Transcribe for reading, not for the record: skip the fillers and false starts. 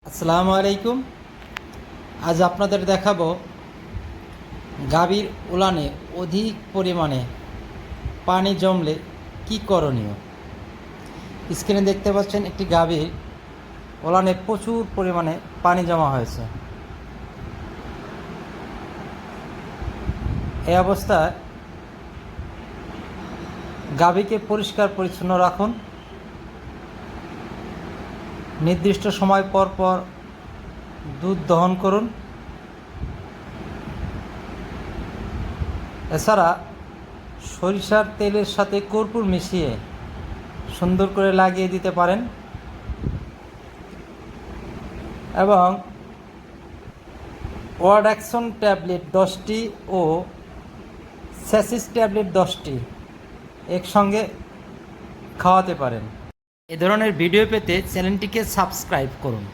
আসসালামু আলাইকুম। আজ আপনাদের দেখাবো গাভীর উলানে অধিক পরিমাণে পানি জমলে কি করণীয়। স্ক্রিনে দেখতে পাচ্ছেন একটি গাভীর উলানে প্রচুর পরিমাণে পানি জমা হয়েছে। এই অবস্থায় গাভীকে পরিষ্কার পরিচ্ছন্ন রাখুন। নির্দিষ্ট সময় পর পর দুধ দহন করুন। এছাড়া সরিষার তেলের সাথে কর্পূর মিশিয়ে সুন্দর করে লাগিয়ে দিতে পারেন এবং ওয়ার্ডাক্সন ট্যাবলেট 10টি ও স্যাসিস ট্যাবলেট 10টি একসঙ্গে খাওয়াতে পারেন। এ ধরনের ভিডিও পেতে চ্যানেলটিকে সাবস্ক্রাইব করুন।